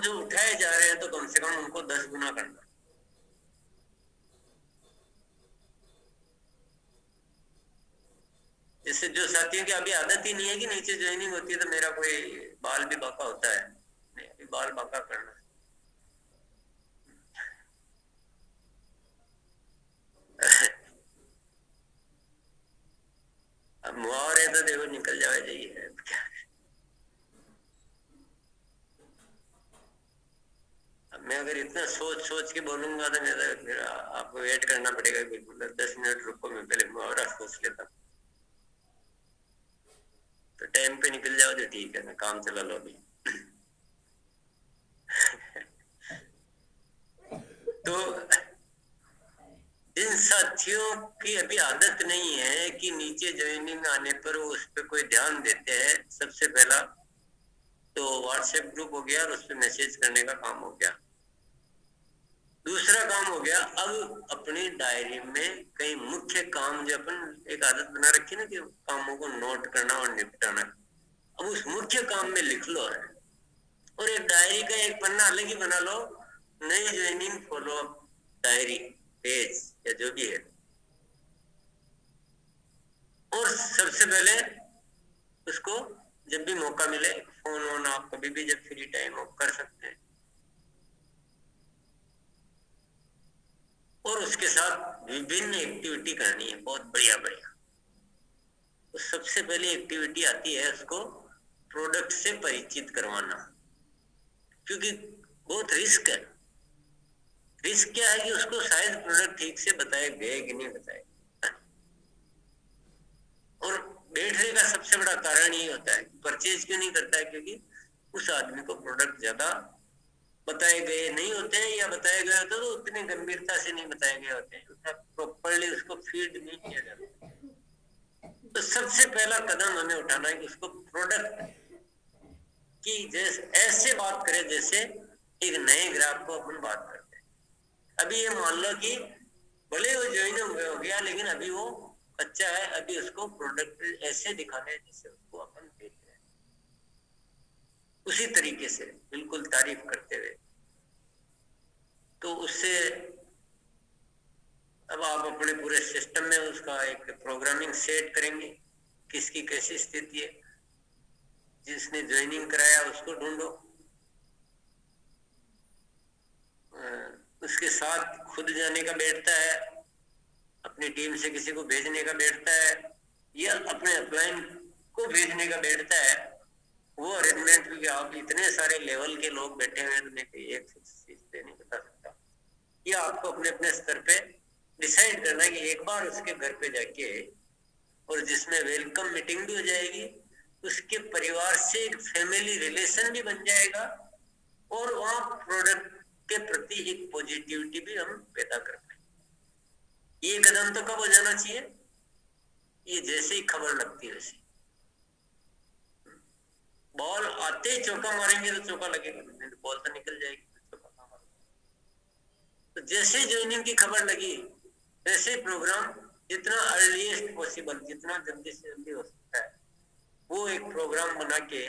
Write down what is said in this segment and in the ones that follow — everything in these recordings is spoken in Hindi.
जो उठाए जा रहे हैं तो कम से कम उनको 10 गुना करना। जैसे जो साथियों की अभी आदत ही नहीं है कि नीचे ज्वाइनिंग होती है तो मेरा कोई बाल भी बांका होता है, नहीं अभी बाल बांका करना। अब मुहावरे तो देखो निकल जावे जाइए क्या। अब मैं अगर इतना सोच सोच के बोलूंगा तो मेरा फिर आपको वेट करना पड़ेगा बिल्कुल। 10 मिनट रुको, मैं पहले मुहावरा सोच लेता हूँ। तो टाइम पे निकल जाओ तो ठीक है ना, काम चला लो अभी। तो इन साथियों की अभी आदत नहीं है कि नीचे ज्वाइनिंग आने पर वो उस पर कोई ध्यान देते हैं। सबसे पहला तो व्हाट्सएप ग्रुप हो गया और उस पर मैसेज करने का काम हो गया। दूसरा काम हो गया, अब अपनी डायरी में कई मुख्य काम जो अपन एक आदत बना रखी ना कि कामों को नोट करना और निपटाना, अब उस मुख्य काम में लिख लो है। और एक डायरी का एक पन्ना अलग ही बना लो, नई joining follow up diary page या जो भी है। और सबसे पहले उसको जब भी मौका मिले, फोन ऑन आप कभी भी जब फ्री टाइम हो कर सकते हैं। और उसके साथ विभिन्न एक्टिविटी करनी है, बहुत बढ़िया बढ़िया। तो सबसे पहली एक्टिविटी आती है उसको प्रोडक्ट से परिचित करवाना, क्योंकि बहुत रिस्क है। रिस्क क्या है कि उसको शायद प्रोडक्ट ठीक से बताए गए कि नहीं बताए। और बैठने का सबसे बड़ा कारण ये होता है, परचेज क्यों नहीं करता है, क्योंकि उस आदमी को प्रोडक्ट ज्यादा बताए गए नहीं होते हैं, या बताए गए होते तो उतनी गंभीरता से नहीं बताए गए होते हैं, उतना प्रॉपरली उसको फीड नहीं किया जाता। तो सबसे पहला कदम हमें उठाना है कि उसको प्रोडक्ट की जैसे ऐसे बात करें जैसे एक नए ग्राहक को अपन बात करते हैं। अभी ये मान लो कि भले वो ज्वाइन हो गया लेकिन अभी वो कच्चा है, अभी उसको प्रोडक्ट ऐसे दिखाने जैसे उसको अपन देख रहे हैं, उसी तरीके से बिल्कुल तारीफ करते हुए। तो उससे अब आप अपने पूरे सिस्टम में उसका एक प्रोग्रामिंग सेट करेंगे, किसकी कैसी स्थिति है। जिसने ज्वाइनिंग कराया उसको ढूंढो, उसके साथ खुद जाने का बैठता है, अपनी टीम से किसी को भेजने का बैठता है, या अपने अपलाइन को भेजने का बैठता है, वो अरेंजमेंट। क्योंकि आप इतने सारे लेवल के लोग बैठे हुए हैं तो मैं कोई एक चीज पे नहीं बता सकता। ये आपको अपने अपने स्तर पे डिसाइड करना है कि एक बार उसके घर पे जाके, और जिसमें वेलकम मीटिंग भी हो जाएगी, उसके परिवार से एक फैमिली रिलेशन भी बन जाएगा, और वहां प्रोडक्ट के प्रति एक पॉजिटिविटी भी हम पैदा कर पाएंगे। ये कदम तो कब हो जाना चाहिए, ये जैसे ही खबर लगती है वैसे। बॉल आते ही चौका मारेंगे तो चौका लगेगा, नहीं तो बॉल तो निकल जाएगी तो चौका कहाँ मारेंगे। तो जैसे ज्वाइनिंग की खबर लगी वैसे प्रोग्राम जितना अर्लीस्ट पॉसिबल, जितना जल्दी से जल्दी हो सकता है, वो एक प्रोग्राम बना के,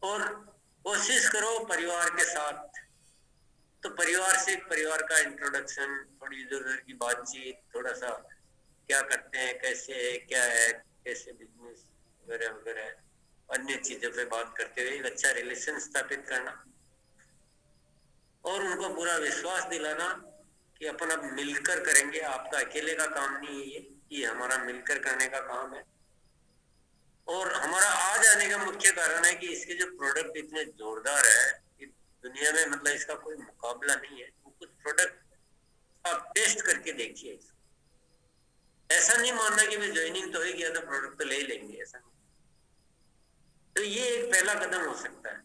और कोशिश करो परिवार के साथ। तो परिवार से परिवार का इंट्रोडक्शन, थोड़ी इधर उधर की बातचीत, थोड़ा सा क्या करते हैं, कैसे है, क्या है, कैसे बिजनेस वगैरह वगैरह, अन्य चीजों पे बात करते हुए एक अच्छा रिलेशन स्थापित करना, और उनको पूरा विश्वास दिलाना कि अपन अब मिलकर करेंगे, आपका अकेले का काम नहीं है, ये हमारा मिलकर करने का काम है। और हमारा आ जाने का मुख्य कारण है कि इसके जो प्रोडक्ट इतने जोरदार है कि दुनिया में मतलब इसका कोई मुकाबला नहीं है। वो कुछ प्रोडक्ट आप टेस्ट करके देखिए, ऐसा नहीं मानना कि मैं ज्वाइनिंग तो हो गया तो प्रोडक्ट तो ले ही लेंगे, ऐसा नहीं। तो ये एक पहला कदम हो सकता है।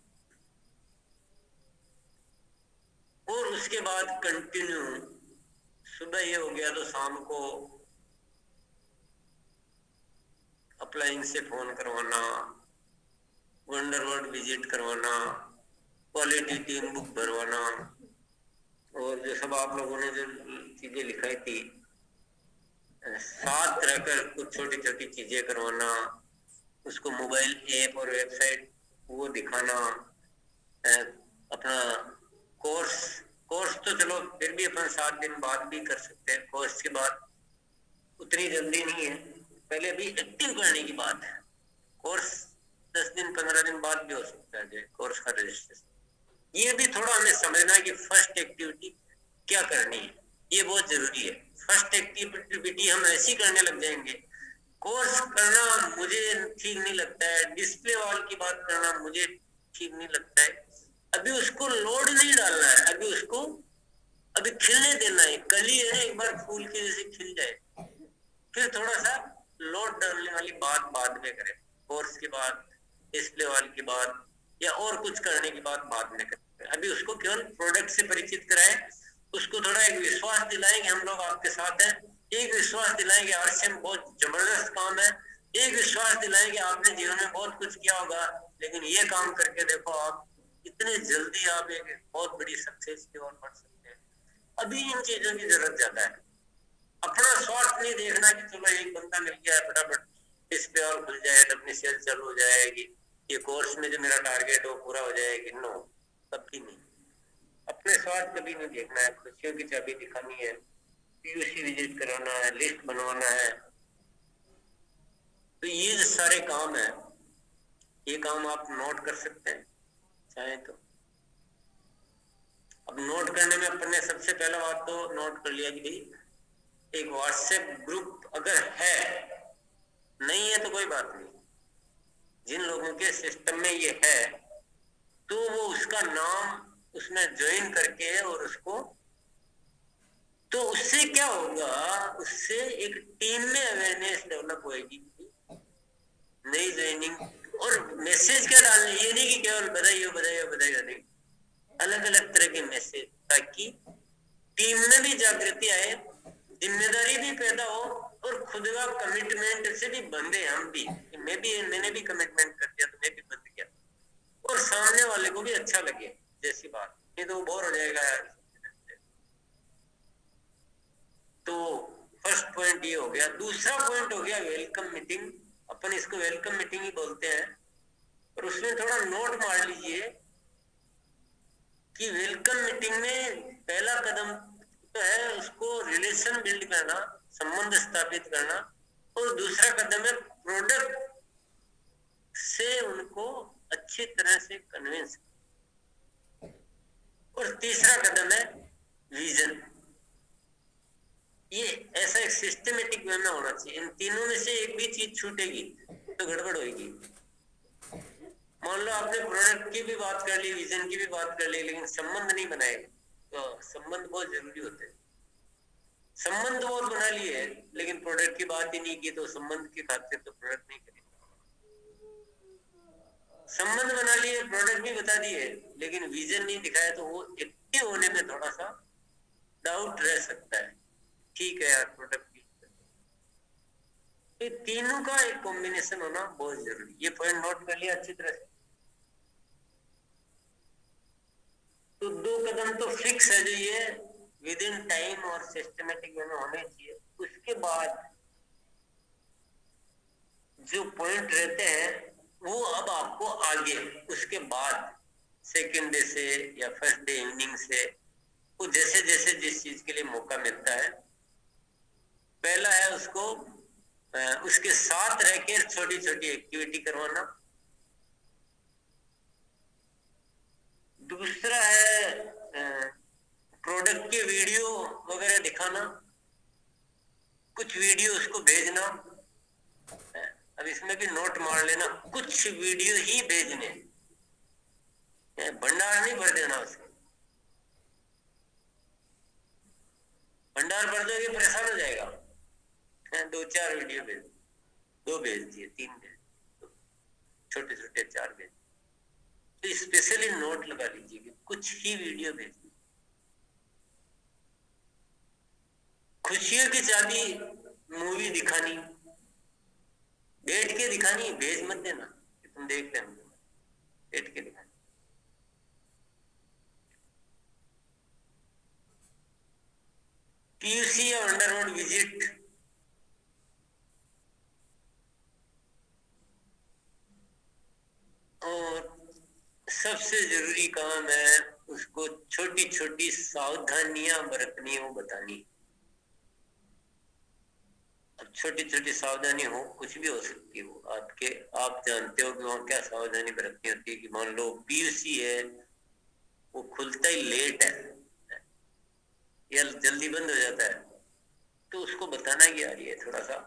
और उसके बाद कंटिन्यू, सुबह ये हो गया तो शाम को अप्लाइंग से फोन करवाना, वंडर वर्ल्ड विजिट करवाना, क्वालिटी टीम बुक भरवाना, और जो सब आप लोगों ने जो चीजें लिखाई थी, साथ रहकर कुछ छोटी छोटी चीजें करवाना, उसको मोबाइल ऐप और वेबसाइट वो दिखाना, अपना कोर्स कोर्स तो चलो फिर भी अपन 7 दिन बाद भी कर सकते हैं, कोर्स के बाद उतनी जल्दी नहीं है, पहले अभी एक्टिव करने की बात है। कोर्स 10 दिन 15 दिन बाद भी हो सकता है जो कोर्स का रजिस्ट्रेशन। ये भी थोड़ा हमें समझना है कि फर्स्ट एक्टिविटी क्या करनी है, ये बहुत जरूरी है। फर्स्ट एक्टिविटी हम ऐसी करने लग जाएंगे, कोर्स करना मुझे ठीक नहीं लगता है, डिस्प्ले वॉल की बात करना मुझे ठीक नहीं लगता है, अभी उसको लोड नहीं डालना है, अभी उसको अभी खिलने देना है, कली है ना, एक बार फूल के जैसे खिल जाए, फिर थोड़ा सा लोड डालने वाली बात बाद में करें, कोर्स के बाद, डिस्प्ले वॉल की बात या और कुछ करने की बात बाद में करें। अभी उसको केवल प्रोडक्ट से परिचित कराएं, उसको थोड़ा एक विश्वास दिलाएं कि हम लोग आपके साथ हैं, एक विश्वास दिलाएं कि RCM बहुत जबरदस्त काम है, एक विश्वास दिलाएं कि आपने जीवन में बहुत कुछ किया होगा, लेकिन ये काम करके देखो आप इतने जल्दी आप एक बहुत बड़ी सक्सेस की ओर बढ़ सकते हैं। अभी इन चीजों की जरूरत ज्यादा है। अपना स्वार्थ नहीं देखना कि चलो एक बंदा मिल गया फटाफट डिस्प्ले और खुल जाए तो अपनी सेल चालू हो जाएगी, ये कोर्स में जो मेरा टारगेट हो पूरा हो जाएगी, नो, कभी नहीं। अपने स्वार्थ कभी नहीं देखना है, खुशियों की चाबी दिखानी है, PUC विजिट कराना है, लिस्ट बनवाना है, तो ये जो सारे काम है, ये काम आप नोट कर सकते हैं चाहे तो। अब नोट करने में अपन ने सबसे पहला बात तो नोट कर लिया कि भाई एक व्हाट्सएप ग्रुप अगर है, नहीं है तो कोई बात नहीं, जिन लोगों के सिस्टम में ये है तो वो उसका नाम उसमें ज्वाइन करके और उसको, तो उससे क्या होगा, उससे एक टीम में अवेयरनेस डेवलप होगी, नई ज्वाइनिंग। और मैसेज क्या डालने, ये नहीं कि केवल बधाई हो बधाई हो बधाई हो, नहीं, अलग अलग तरह के मैसेज, ताकि टीम में भी जागृति आए, जिम्मेदारी भी पैदा हो और खुद का कमिटमेंट से भी बंधे हम भी, मैंने भी कमिटमेंट कर दिया तो मैं भी बंध गया, और सामने वाले को भी अच्छा लगे जैसी बात, नहीं तो वो बोर हो जाएगा यार। तो फर्स्ट पॉइंट ये हो गया। दूसरा पॉइंट हो गया वेलकम मीटिंग, अपन इसको वेलकम मीटिंग ही बोलते हैं, और उसमें थोड़ा नोट मार लीजिए कि वेलकम मीटिंग में पहला कदम तो है उसको रिलेशन बिल्ड करना, संबंध स्थापित करना, और दूसरा कदम है प्रोडक्ट से उनको अच्छी तरह से कन्विंस, और तीसरा कदम है विजन। ये ऐसा एक सिस्टमेटिक वे में होना चाहिए, इन तीनों में से एक भी चीज छूटेगी तो गड़बड़ होगी। मान लो आपने प्रोडक्ट की भी बात कर ली, विजन की भी बात कर ली, लेकिन संबंध नहीं बनाए, तो संबंध बहुत जरूरी होते हैं। संबंध बहुत बना लिए लेकिन प्रोडक्ट की बात ही नहीं की, तो संबंध की खातिर तो प्रोडक्ट नहीं करेंगे। संबंध बना लिए, प्रोडक्ट भी बता दिए, लेकिन विजन नहीं दिखाया, तो वो एक्टिव होने में थोड़ा सा डाउट रह सकता है। ठीक है यार, प्रोडक्ट भी, तो तीनों का एक कॉम्बिनेशन होना बहुत जरूरी। ये पॉइंट नोट कर लिया अच्छी तरह से। तो 2 कदम तो फिक्स है जो ये विद इन टाइम और सिस्टमेटिक वे में होने चाहिए। उसके बाद जो पॉइंट रहते हैं वो अब आपको आगे उसके बाद सेकेंड डे से या फर्स्ट डे इवनिंग से, वो जैसे जैसे जिस चीज के लिए मौका मिलता है, पहला है उसको उसके साथ रहकर छोटी छोटी एक्टिविटी करवाना, दूसरा है प्रोडक्ट के वीडियो वगैरह दिखाना, कुछ वीडियो उसको भेजना। अब इसमें भी नोट मार लेना, कुछ वीडियो ही भेजने, भंडार नहीं भर देना उसका। भंडार भर दोगे परेशान हो जाएगा। 2-4 वीडियो भेज, 2 भेज दिए, 3 भेज, छोटे छोटे 4 भेज, तो स्पेशली नोट लगा लीजिए कि कुछ ही वीडियो भेजिए। खुशियों की चाबी मूवी दिखानी, बैठ के दिखानी, भेज मत देना कि तुम देख लेना, बैठ के दिखानी। PUC या अंडर रोड विजिट, और सबसे जो जरूरी काम है उसको छोटी छोटी सावधानियां बरतनी है, वो बतानी। अब छोटी छोटी सावधानी हो, कुछ भी हो सकती है वो आपके, आप जानते हो कि वहाँ क्या सावधानी बरतनी होती है। कि मान लो पीयूसी है, वो खुलता ही लेट है या जल्दी बंद हो जाता है, तो उसको बताना कि यार ये थोड़ा सा,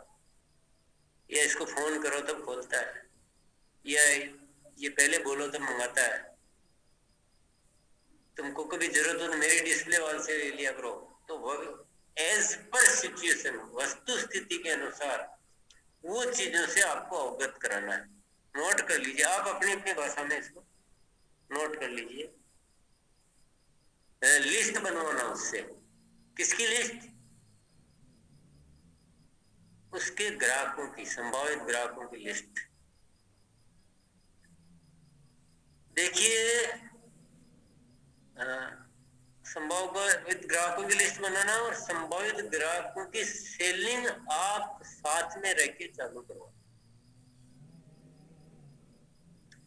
या इसको फोन करो तब खोलता है, या ये पहले बोलो तब मंगाता है, तुमको कभी जरूरत हो तो मेरी डिस्प्ले वाल से ले लिया करो। तो वो एज पर सिचुएशन, वस्तु स्थिति के अनुसार वो चीजों से आपको अवगत कराना है। नोट कर लीजिए आप अपनी अपनी भाषा में, इसको नोट कर लीजिए। लिस्ट बनवाना उससे, किसकी लिस्ट? उसके ग्राहकों की, संभावित ग्राहकों की लिस्ट। देखिए संभावित ग्राहकों की लिस्ट बनाना और संभावित ग्राहकों की सेलिंग आप साथ में रह के चालू करवा,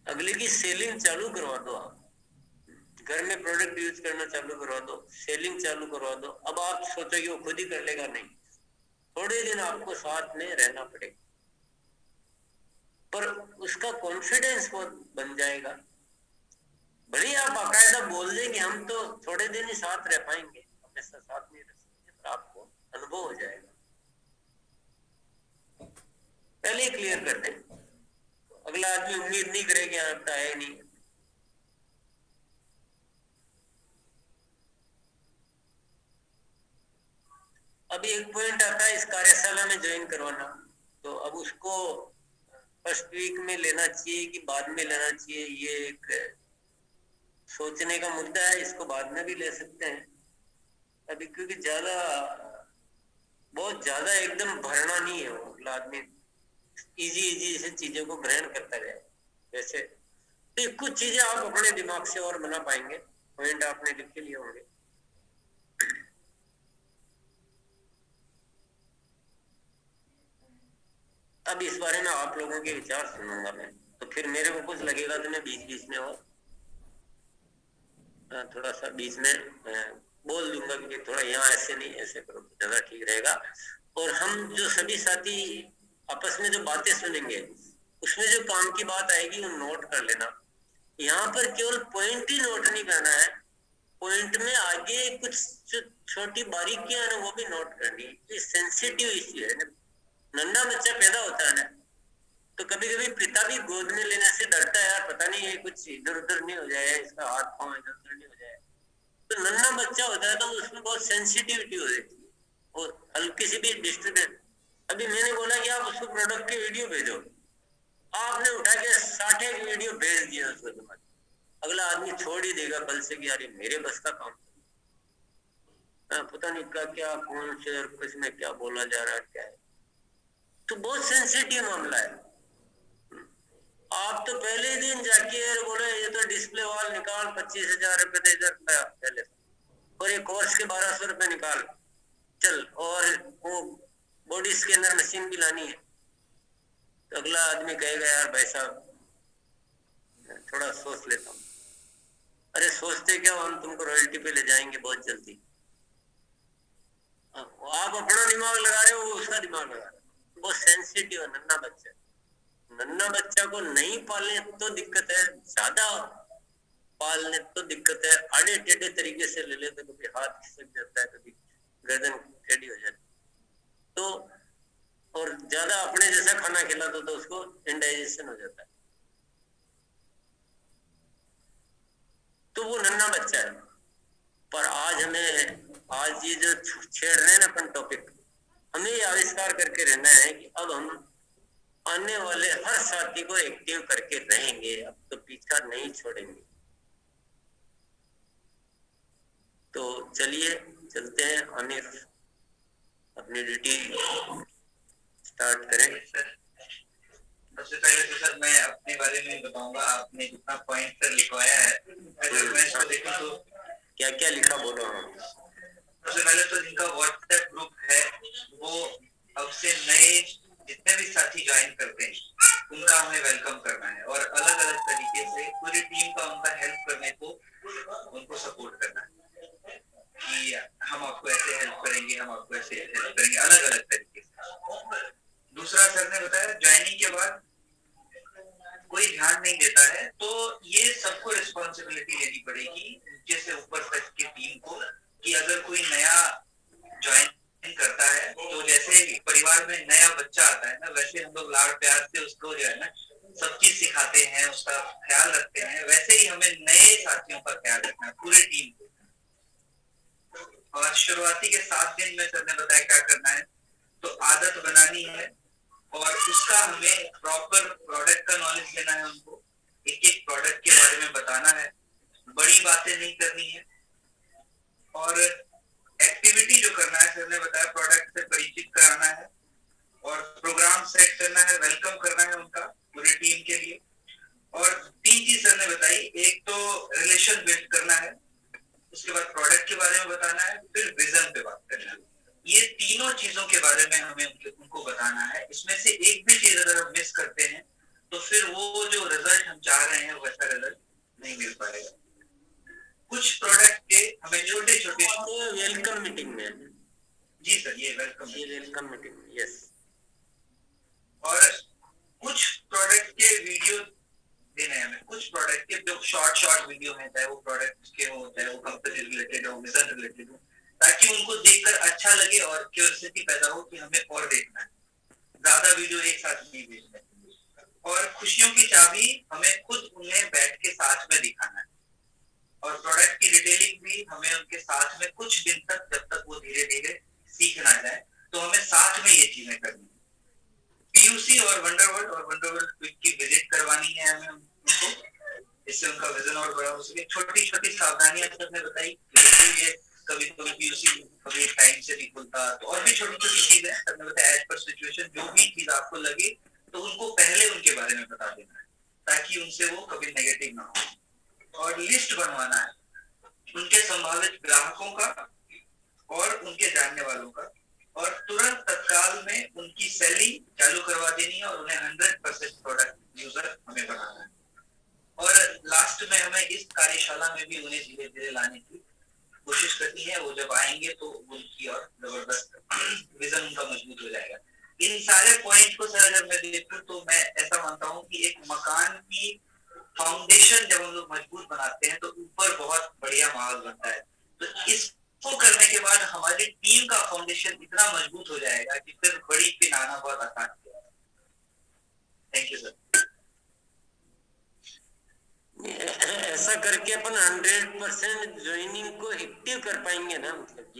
अगले की सेलिंग चालू करवा दो। आप घर में प्रोडक्ट यूज करना चालू करवा दो, सेलिंग चालू करवा दो। अब आप सोचो कि वो खुद ही कर लेगा, नहीं, थोड़े दिन आपको साथ में रहना पड़ेगा, पर उसका कॉन्फिडेंस बहुत बन जाएगा। भले आप बाकायदा बोल दें कि हम तो थोड़े दिन ही साथ रह पाएंगे, हमेशा साथ नहीं रह सकते, पर आपको अनुभव हो जाएगा। पहले ही क्लियर कर दें, अगला आदमी उम्मीद नहीं करे कि आपका है नहीं। अभी एक पॉइंट आता है इस कार्यशाला में ज्वाइन करवाना, तो अब उसको फर्स्ट वीक में लेना चाहिए कि बाद में लेना चाहिए, ये एक सोचने का मुद्दा है। इसको बाद में भी ले सकते हैं अभी, क्योंकि बहुत ज्यादा एकदम भरना नहीं है। वो आदमी इजी से चीजों को ग्रहण करता जाए। जैसे तो कुछ चीजें आप अपने दिमाग से और बना पाएंगे, पॉइंट आपने लिख के लिए होंगे। अब इस बारे में आप लोगों के विचार सुनूंगा मैं, तो फिर मेरे को कुछ लगेगा तो मैं बीच बीच में और थोड़ा सा बीच में बोल दूंगा कि थोड़ा यहाँ ऐसे नहीं, ऐसे करो तो ज्यादा ठीक रहेगा। और हम जो सभी साथी आपस में जो बातें सुनेंगे, उसमें जो काम की बात आएगी वो नोट कर लेना। यहाँ पर केवल पॉइंट ही नोट नहीं करना है, पॉइंट में आगे कुछ छोटी बारीकियां ना वो भी नोट करनी। ये सेंसिटिव इश्यू है ना, नन्हा बच्चा पैदा होता है ना, तो कभी कभी पिता भी गोद में लेने से डरता है, यार पता नहीं ये कुछ इधर उधर नहीं हो जाए, इसका हाथ पांव इधर उधर नहीं हो जाए। तो नन्हा बच्चा होता है तो उसमें बहुत सेंसिटिविटी हो जाती है, और हल्की सी भी डिस्टर्बेंस। अभी मैंने बोला कि आप उसको प्रोडक्ट की वीडियो भेजो, आपने उठा के 60 की वीडियो भेज दिया उसको, तुम्हारे अगला आदमी छोड़ ही देगा कल से कि यार ये मेरे बस का काम, पता नहीं क्या कौन से और कुछ में क्या बोला जा रहा है, क्या है। तो बहुत सेंसिटिव मामला है। आप तो पहले दिन जाके बोले ये तो डिस्प्ले वॉल निकाल, 25,000 रुपए दे इधर पहले, और ये कोर्स के 1,200 रुपए निकाल चल, और वो बॉडी स्कैनर मशीन भी लानी है। तो अगला आदमी कहेगा यार भाई साहब थोड़ा सोच लेता हूँ। अरे सोचते क्या, हम तुमको रॉयल्टी पे ले जाएंगे बहुत जल्दी। आप अपना दिमाग लगा रहे हो, वो उसका दिमाग लगा रहे हो। बहुत सेंसिटिव है नन्हा बच्चा। नन्हा बच्चा को नहीं पालने तो दिक्कत है, ज्यादा पालने तो दिक्कत है। आड़े टेढ़े तरीके से ले ले तो कभी हाथ खिसक जाता है, कभी गर्दन टेढ़ी हो जाती तो, और ज्यादा अपने जैसा खाना खिला दो तो उसको इंडाइजेशन हो जाता है। तो वो नन्हा बच्चा है। पर आज ये जो छेड़ रहे हैं ना अपन टॉपिक, हमें ये आविष्कार करके रहना है कि अब हम आने वाले हर साथी को एक्टिव करके रहेंगे, अब तो पीछा नहीं छोड़ेंगे। तो चलिए चलते हैं, आनिफ अपनी ड्यूटी स्टार्ट करें। सबसे पहले तो सर मैं अपने बारे में बताऊंगा। आपने जितना पॉइंट सर लिखवाया है, अगर मैं इसको देखूं तो क्या क्या लिखा बोलो। सबसे पहले तो जिनका व्हाट्सएप ग्रुप है वो अब से नए जितने भी साथी ज्वाइन करते हैं उनका हमें वेलकम करना है और अलग अलग तरीके से पूरी टीम का उनका हेल्प करने को उनको सपोर्ट करना है कि हम आपको ऐसे हेल्प करेंगे, हम आपको ऐसे हेल्प करेंगे, अलग अलग तरीके से। दूसरा सर ने बताया ज्वाइनिंग के बाद कोई ध्यान नहीं देता है तो ये सबको रिस्पॉन्सिबिलिटी लेनी पड़ेगी नीचे से ऊपर तक की टीम को कि अगर कोई नया ज्वाइन करता है तो जैसे परिवार में नया बच्चा आता है ना, वैसे हम लोग लाड़ प्यार से उसको जो है ना सब चीज सिखाते हैं, उसका ख्याल रखते हैं, वैसे ही हमें नए साथियों का ख्याल रखना है पूरे टीम को। और शुरुआती के 7 दिन में सर ने बताया क्या करना है, तो आदत बनानी है और उसका हमें प्रॉपर प्रोडक्ट का नॉलेज लेना है, उनको एक एक प्रोडक्ट के बारे में बताना है, बड़ी बातें नहीं करनी है। और एक्टिविटी जो करना है सर ने बताया प्रोडक्ट से परिचित कराना है और प्रोग्राम सेट करना है, वेलकम करना है उनका पूरी टीम के लिए। और 3 चीज सर ने बताई, एक तो रिलेशन बिल्ड करना है, उसके बाद प्रोडक्ट के बारे में बताना है, फिर विजन पे बात करना है। ये तीनों चीजों के बारे में हमें उनको बताना है। इसमें से एक भी चीज अगर हम मिस करते हैं तो फिर वो जो रिजल्ट हम चाह रहे हैं वैसा रिजल्ट नहीं मिल पाएगा। कुछ प्रोडक्ट के हमें छोटे छोटे वेलकम मीटिंग में। जी सर, ये वेलकम मीटिंग, यस। और कुछ प्रोडक्ट के वीडियो देने हैं हमें, कुछ प्रोडक्ट के जो शॉर्ट वीडियो है, चाहे वो प्रोडक्ट के हो, चाहे वो कंपनी रिलेटेड हो, मिशन रिलेटेड हो, ताकि उनको देखकर अच्छा लगे और क्यूरियोसिटी पैदा हो कि हमें और देखना है। ज्यादा वीडियो एक साथ नहीं देखना है। और खुशियों की चाबी हमें खुद उन्हें बैठ के साथ में दिखाना है और प्रोडक्ट की डिटेलिंग भी हमें उनके साथ में कुछ दिन तक, जब तक वो धीरे धीरे सीख ना जाए, तो हमें साथ में ये चीजें करनी है। पीयूसी और वंडरवर्ल्ड क्विक की विजिट करवानी है हमें उनको, इससे उनका विजन और बड़ा हो सके। छोटी छोटी सावधानियां सबने बताई, ये कभी कभी पीयूसी कभी टाइम से नहीं खुलता, तो और भी छोटी छोटी चीजें सबने बताया। एज पर सिचुएशन जो भी चीज आपको लगे तो उनको पहले उनके बारे में बता देना है ताकि उनसे वो कभी नेगेटिव ना हो। और लिस्ट बनवाना है उनके संभावित ग्राहकों का और उनके जानने वालों का, और तुरंत तत्काल में उनकी सेलिंग चालू करवा देनी है और उन्हें 100% प्रोडक्ट यूजर हमें बनाना है। और लास्ट में हमें इस कार्यशाला में भी उन्हें धीरे धीरे लाने की कोशिश करनी है। वो जब आएंगे तो उनकी और जबरदस्त विजन उनका मजबूत हो जाएगा। इन सारे पॉइंट को सर अगर मैं देखूं तो मैं ऐसा मानता हूं कि एक मकान की फाउंडेशन जब हम लोग मजबूत बनाते हैं तो ऊपर बहुत बढ़िया माहौल बनता है। तो इसको करने के बाद हमारी टीम का फाउंडेशन इतना मजबूत हो जाएगा कि फिर बड़ी पिन आना बहुत आसान हो जाएगा। Thank you sir. ऐसा करके अपन 100% ज्वाइनिंग को एक्टिव कर पाएंगे ना, मतलब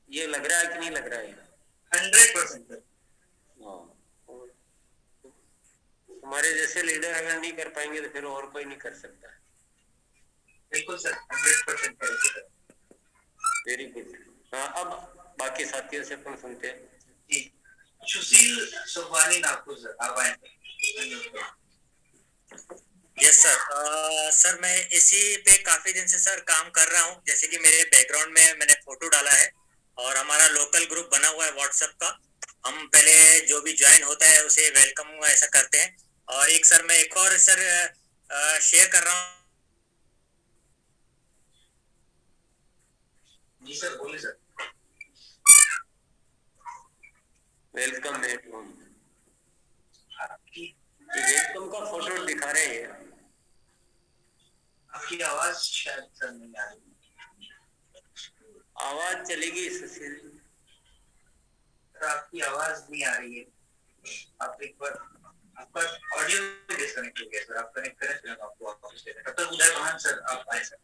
ये लग रहा है कि नहीं लग रहा है? 100% सर। हमारे जैसे लीडर अगर नहीं कर पाएंगे तो फिर और कोई नहीं कर सकता। बिल्कुल सर, 100% करेंगे सर। Very good. हाँ, अब बाकी साथियों से अपन सुनते हैं। जी, सुशील सुखवानी नागपुर सर, आप आए। Yes sir. सर मैं इसी पे काफी दिन से सर काम कर रहा हूँ। जैसे कि मेरे बैकग्राउंड में मैंने फोटो डाला है और हमारा लोकल ग्रुप बना हुआ है व्हाट्सएप का। हम पहले जो भी ज्वाइन होता है उसे वेलकम ऐसा करते हैं। और एक सर मैं एक और सर शेयर कर रहा हूँ। जी सर, बोलिए सर। वेलकम एट होम, आपकी वेलकम का फोटो दिखा रहे हैं। आपकी आवाज शायद सर नहीं आ रही। आवाज चलेगी सुशील सर, आपकी आवाज नहीं आ रही है। आप एक बार, आपका ऑडियो डिस्कनेक्ट हो गया सर, आप कनेक्ट करें फिर आपको वापस ले। तब तक उदय भान सर आप आए सर।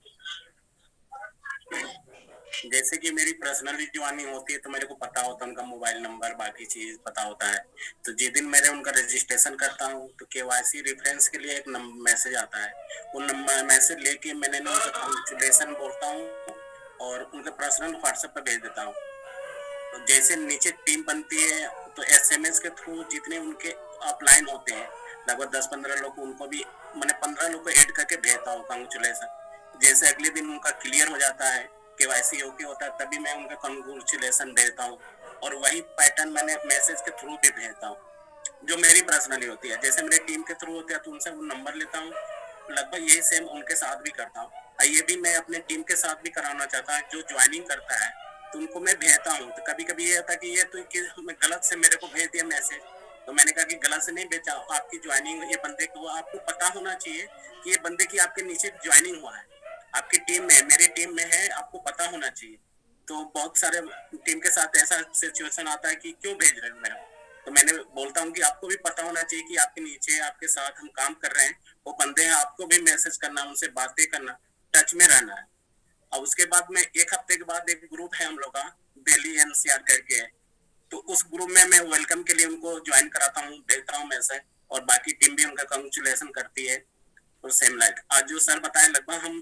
जैसे कि मेरी पर्सनली ज्वाइनिंग होती है तो मेरे को पता होता है उनका मोबाइल नंबर, बाकी चीज पता होता है। तो जिस दिन मैंने उनका रजिस्ट्रेशन करता हूँ तो केवाईसी रेफरेंस के लिए एक मैसेज आता है। वो नंबर मैसेज लेके मैंने उनका कांग्रेचुलेशन बोलता हूँ और उनके पर्सनल व्हाट्सएप पे भेज देता हूँ। तो जैसे नीचे टीम बनती है तो SMS के थ्रू जितने उनके अपलाइन होते हैं लगभग 10-15 लोग, उनको भी मैंने 15 लोग को ऐड करके भेजता हूँ कांग्रेचुलेशन। जैसे अगले दिन उनका क्लियर हो जाता है, केवाईसी ओके होता है, तभी मैं उनका कांग्रेचुलेशन भेजता हूँ और वही पैटर्न मैंने मैसेज के थ्रू भी भेजता हूँ। जो मेरी पर्सनली होती है। जैसे मेरे टीम के थ्रू होते हैं तो उनसे वो नंबर लेता हूँ, लगभग यही सेम उनके साथ भी करता हूँ। ये भी मैं अपने टीम के साथ भी कराना चाहता हूँ, जो ज्वाइनिंग करता है तो उनको मैं भेजता हूँ। तो कभी कभी ये होता है कि ये तो गलत से मेरे को भेज दिया मैसेज, तो मैंने कहा कि गलत से नहीं भेजा, आपकी ज्वाइनिंग ये बंदे को आपको पता होना चाहिए कि ये बंदे की आपके नीचे ज्वाइनिंग हुआ है, आपकी टीम में, मेरी टीम में है, आपको पता होना चाहिए। तो बहुत सारे टीम के साथ ऐसा सिचुएशन आता है कि क्यों भेज रहे हो मेरा, तो मैंने बोलता हूँ कि आपको भी पता होना चाहिए कि आपके नीचे आपके साथ हम काम कर रहे हैं, वो बंदे हैं, आपको भी मैसेज करना, उनसे बातें करना, टच में रहना है। और उसके बाद में एक हफ्ते के बाद एक ग्रुप है हम लोग का, दिल्ली एनसीआर करके है, तो उस ग्रुप में मैं वेलकम के लिए उनको ज्वाइन कराता हूँ, भेजता हूँ मैसेज, और बाकी टीम भी उनका कंग्रेचुलेशन करती है। और सेम लाइक आज जो सर बताए लगभग हम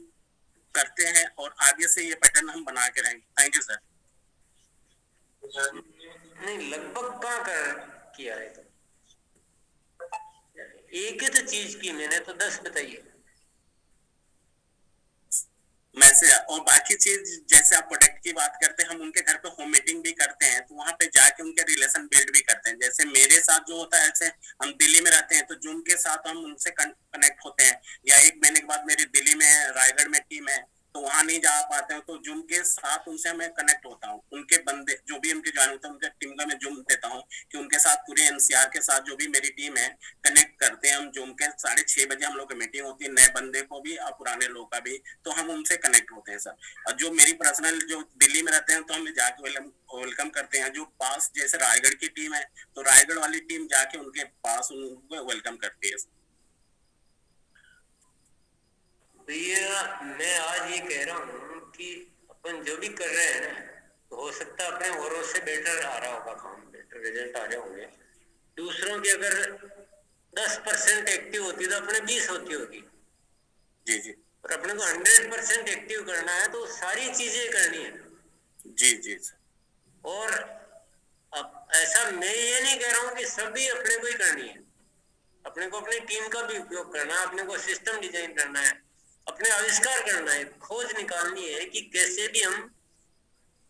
करते हैं, और आगे से ये पैटर्न हम बना के रहेंगे। Thank you sir. नहीं, लगभग कहाँ कर किया है तो एक ही तो चीज की मैंने तो 10 बताइए मैसेज। और बाकी चीज जैसे आप प्रोडक्ट की बात करते हैं, हम उनके घर पे होम मीटिंग भी करते हैं, तो वहां पे जाके उनके रिलेशन बिल्ड भी करते हैं। जैसे मेरे साथ जो होता है, ऐसे हम दिल्ली में रहते हैं तो जूम के साथ हम उनसे कनेक्ट होते हैं, या 1 महीने के बाद मेरी दिल्ली में रायगढ़ में टीम है तो वहां नहीं जा पाते हैं, तो जूम के साथ उनसे मैं कनेक्ट होता हूँ। उनके बंदे जो भी उनके ज्वाइन होते हैं उनके टीम का मैं जूम देता हूँ कि उनके साथ पूरे एनसीआर के साथ जो भी मेरी टीम है कनेक्ट करते हैं हम। जूम के 6:30 बजे हम लोग की मीटिंग होती है, नए बंदे को भी और पुराने लोग का भी, तो हम उनसे कनेक्ट होते हैं सर। और जो मेरी पर्सनल जो दिल्ली में रहते हैं तो हम जाके वेलकम करते हैं। जो पास जैसे रायगढ़ की टीम है तो रायगढ़ वाली टीम जाके उनके पास उनको वेलकम करती है। भैया मैं आज ये कह रहा हूँ कि अपन जो भी कर रहे हैं ना, तो हो सकता है अपने औरों से बेटर आ रहा होगा काम, बेटर रिजल्ट आ रहे होंगे। दूसरों की अगर 10% एक्टिव होती तो अपने 20 होती होगी। जी जी। और अपने को 100% एक्टिव करना है तो सारी चीजें करनी है। जी जी सर। और अब ऐसा मैं ये नहीं कह रहा हूँ कि सभी अपने को ही करनी है, अपने को अपनी टीम का भी उपयोग करना है, अपने को सिस्टम डिजाइन करना है, अपने आविष्कार करना है, खोज निकालनी है कि कैसे भी हम,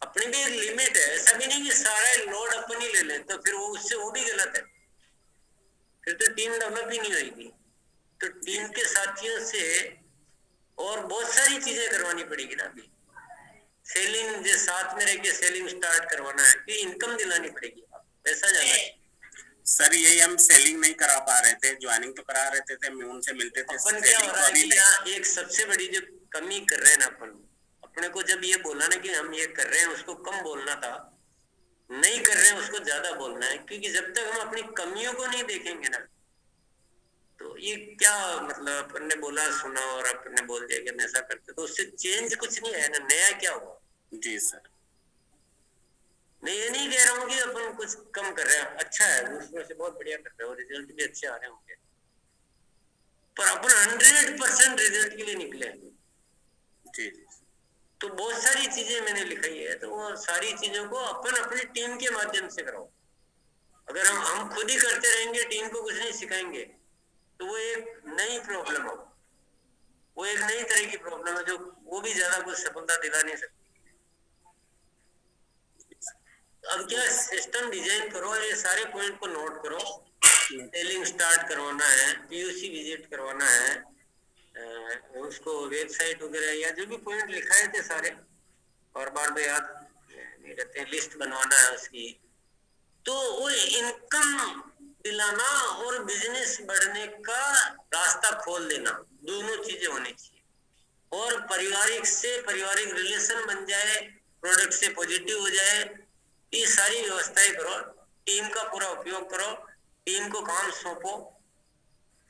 अपनी भी एक लिमिट है। ऐसा भी नहीं कि सारा लोड अपन ही ले लें, तो फिर वो उससे वो भी गलत है, फिर तो टीम डेवलप ही नहीं होगी। तो टीम के साथियों से और बहुत सारी चीजें करवानी पड़ेगी ना। अभी सेलिंग जो साथ में रह के सेलिंग स्टार्ट करवाना है, कि इनकम दिलानी पड़ेगी, पैसा जाना है। सर यही हम सेलिंग नहीं करा पा रहे थे, ज्वाइनिंग तो करा रहे थे, उनसे मिलते थे। अपन क्या हो रहा है कि यहाँ एक सबसे बड़ी जो कमी कर रहे हैं ना अपन, अपने को जब ये बोला ना कि हम ये कर रहे हैं, उसको कम बोलना था, नहीं कर रहे हैं उसको ज्यादा बोलना है। क्योंकि जब तक हम अपनी कमियों को नहीं देखेंगे ना, तो ये क्या मतलब, अपन ने बोला सुना और अपन ने बोल दिया कि हम ऐसा करते, तो उससे चेंज कुछ नहीं है ना, नया क्या हुआ। जी सर। मैं ये नहीं कह रहा हूँ कि अपन कुछ कम कर रहे हैं, अच्छा है, दूसरों से बहुत बढ़िया कर रहे हो, रिजल्ट भी अच्छे आ रहे होंगे, पर अपन 100% रिजल्ट के लिए निकले। जी जी। तो बहुत सारी चीजें मैंने लिखाई है, तो वो सारी चीजों को अपन अपनी टीम के माध्यम से कराओ। अगर हम खुद ही करते रहेंगे, टीम को कुछ नहीं सिखाएंगे, तो वो एक नई प्रॉब्लम हो, वो एक नई तरह की प्रॉब्लम है, जो वो भी ज्यादा कुछ सफलता दिला नहीं सकती। अब क्या सिस्टम डिजाइन करो, ये सारे पॉइंट को नोट करो। सेलिंग स्टार्ट करवाना है, पीयूसी विजिट करवाना है, उसको वेबसाइट वगैरह या जो भी पॉइंट लिखाए थे सारे, और बार बार याद नहीं रहते हैं, लिस्ट बनवाना है उसकी। तो वो इनकम दिलाना और बिजनेस बढ़ने का रास्ता खोल देना, दोनों चीजें होनी चाहिए। और पारिवारिक रिलेशन बन जाए, प्रोडक्ट से पॉजिटिव हो जाए, ये सारी व्यवस्थाएं करो, टीम का पूरा उपयोग करो, टीम को काम सौंपो,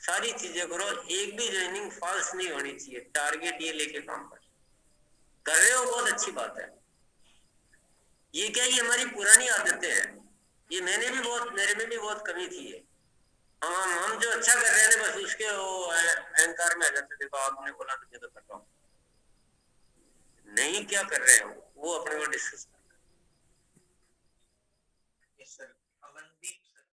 सारी चीजें करो। एक भी ज्वाइनिंग फॉल्स नहीं होनी चाहिए, टारगेट ये लेके काम कर रहे हो, बहुत अच्छी बात है। ये क्या, ये हमारी पुरानी आदतें हैं, ये मेरे में भी बहुत कमी थी ये। हम जो अच्छा कर रहे हैं बस उसके वो अहंकार में आ जाते, देखो आपने बोला तो मैं तो कर रहा हूँ, नहीं क्या कर रहे हो वो अपने को डिस्कस करना। सर